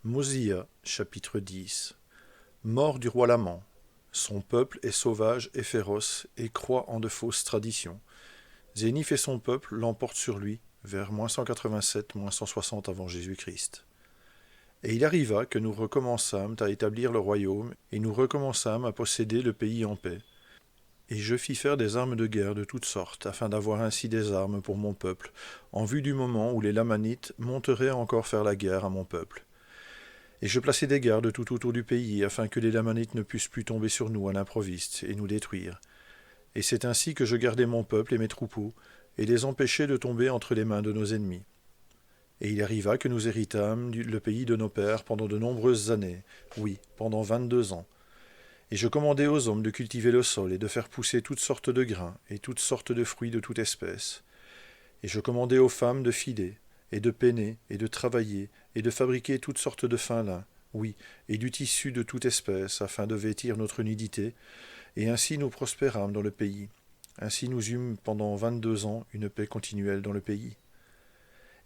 Mosia, chapitre 10. Mort du roi Laman. Son peuple est sauvage et féroce et croit en de fausses traditions. Zénith et son peuple l'emportent sur lui vers -187, -160 avant Jésus-Christ. Et il arriva que nous recommençâmes à établir le royaume, et nous recommençâmes à posséder le pays en paix. Et je fis faire des armes de guerre de toutes sortes, afin d'avoir ainsi des armes pour mon peuple, en vue du moment où les Lamanites monteraient encore faire la guerre à mon peuple. Et je plaçai des gardes tout autour du pays, afin que les Lamanites ne pussent plus tomber sur nous à l'improviste et nous détruire. Et c'est ainsi que je gardai mon peuple et mes troupeaux, et les empêchai de tomber entre les mains de nos ennemis. Et il arriva que nous héritâmes le pays de nos pères pendant de nombreuses années, oui, pendant 22 ans. Et je commandai aux hommes de cultiver le sol et de faire pousser toutes sortes de grains et toutes sortes de fruits de toute espèce. Et je commandai aux femmes de filer, et de peiner, et de travailler, et de fabriquer toutes sortes de fin lin, oui, et du tissu de toute espèce, afin de vêtir notre nudité, et ainsi nous prospérâmes dans le pays. Ainsi nous eûmes pendant 22 ans une paix continuelle dans le pays.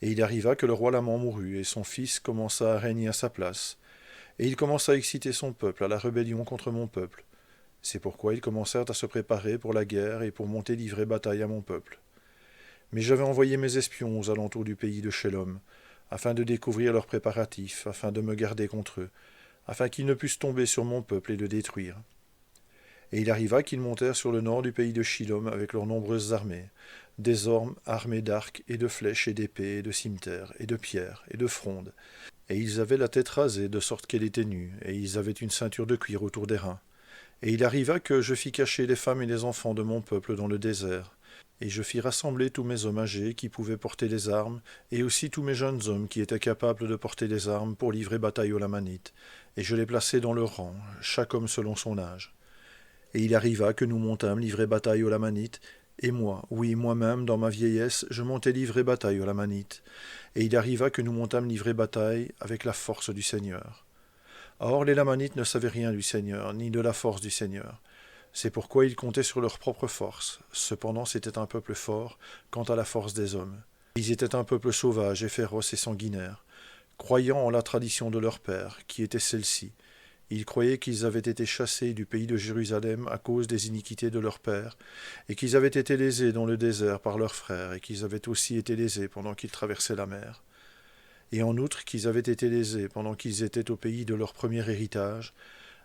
Et il arriva que le roi Laman mourut, et son fils commença à régner à sa place. Et il commença à exciter son peuple à la rébellion contre mon peuple. C'est pourquoi ils commencèrent à se préparer pour la guerre et pour monter livrer bataille à mon peuple. Mais j'avais envoyé mes espions aux alentours du pays de Shélom, afin de découvrir leurs préparatifs, afin de me garder contre eux, afin qu'ils ne pussent tomber sur mon peuple et le détruire. Et il arriva qu'ils montèrent sur le nord du pays de Shilom avec leurs nombreuses armées, des hommes armés d'arcs et de flèches et d'épées et de cimetères et de pierres et de frondes. Et ils avaient la tête rasée de sorte qu'elle était nue, et ils avaient une ceinture de cuir autour des reins. Et il arriva que je fis cacher les femmes et les enfants de mon peuple dans le désert. Et je fis rassembler tous mes hommes âgés qui pouvaient porter les armes, et aussi tous mes jeunes hommes qui étaient capables de porter les armes pour livrer bataille aux Lamanites. Et je les plaçai dans leur rang, chaque homme selon son âge. Et il arriva que nous montâmes livrer bataille aux Lamanites, et moi, oui, moi-même, dans ma vieillesse, je montai livrer bataille aux Lamanites. Et il arriva que nous montâmes livrer bataille avec la force du Seigneur. Or les Lamanites ne savaient rien du Seigneur, ni de la force du Seigneur. C'est pourquoi ils comptaient sur leur propre force. Cependant c'était un peuple fort quant à la force des hommes. Ils étaient un peuple sauvage et féroce et sanguinaire, croyant en la tradition de leur père, qui était celle-ci. Ils croyaient qu'ils avaient été chassés du pays de Jérusalem à cause des iniquités de leur père, et qu'ils avaient été lésés dans le désert par leurs frères, et qu'ils avaient aussi été lésés pendant qu'ils traversaient la mer. Et en outre qu'ils avaient été lésés pendant qu'ils étaient au pays de leur premier héritage,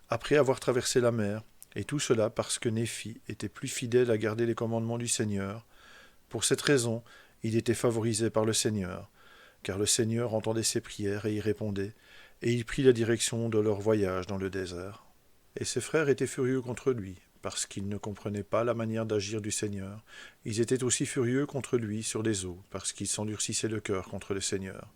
après avoir traversé la mer, et tout cela parce que Néphi était plus fidèle à garder les commandements du Seigneur. Pour cette raison, il était favorisé par le Seigneur, car le Seigneur entendait ses prières et y répondait, et il prit la direction de leur voyage dans le désert. Et ses frères étaient furieux contre lui, parce qu'ils ne comprenaient pas la manière d'agir du Seigneur. Ils étaient aussi furieux contre lui sur les eaux, parce qu'ils s'endurcissaient le cœur contre le Seigneur.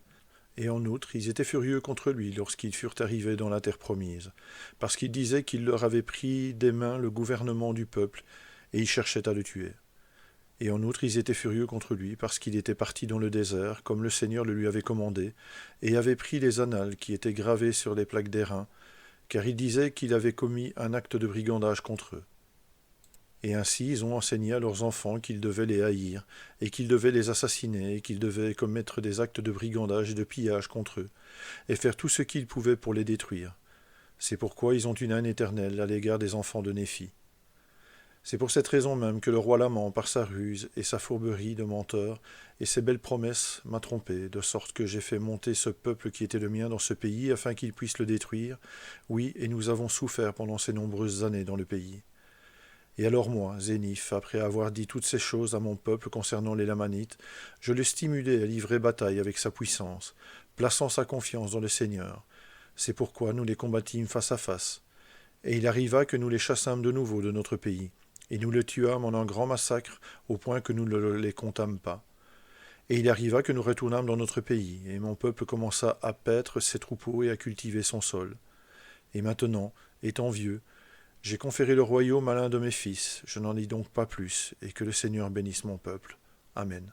Et en outre, ils étaient furieux contre lui lorsqu'ils furent arrivés dans la terre promise, parce qu'ils disaient qu'il leur avait pris des mains le gouvernement du peuple, et ils cherchaient à le tuer. Et en outre, ils étaient furieux contre lui, parce qu'il était parti dans le désert, comme le Seigneur le lui avait commandé, et avait pris les annales qui étaient gravées sur les plaques d'airain, car ils disaient qu'il avait commis un acte de brigandage contre eux. Et ainsi ils ont enseigné à leurs enfants qu'ils devaient les haïr, et qu'ils devaient les assassiner, et qu'ils devaient commettre des actes de brigandage et de pillage contre eux, et faire tout ce qu'ils pouvaient pour les détruire. C'est pourquoi ils ont une haine éternelle à l'égard des enfants de Néphi. C'est pour cette raison même que le roi Laman, par sa ruse et sa fourberie de menteur, et ses belles promesses, m'a trompé, de sorte que j'ai fait monter ce peuple qui était le mien dans ce pays, afin qu'il puisse le détruire. Oui, et nous avons souffert pendant ces nombreuses années dans le pays. Et alors moi, Zénith, après avoir dit toutes ces choses à mon peuple concernant les Lamanites, je le stimulai à livrer bataille avec sa puissance, plaçant sa confiance dans le Seigneur. C'est pourquoi nous les combattîmes face à face. Et il arriva que nous les chassâmes de nouveau de notre pays, et nous les tuâmes en un grand massacre, au point que nous ne les comptâmes pas. Et il arriva que nous retournâmes dans notre pays, et mon peuple commença à paître ses troupeaux et à cultiver son sol. Et maintenant, étant vieux, j'ai conféré le royaume à l'un de mes fils, je n'en dis donc pas plus, et que le Seigneur bénisse mon peuple. Amen.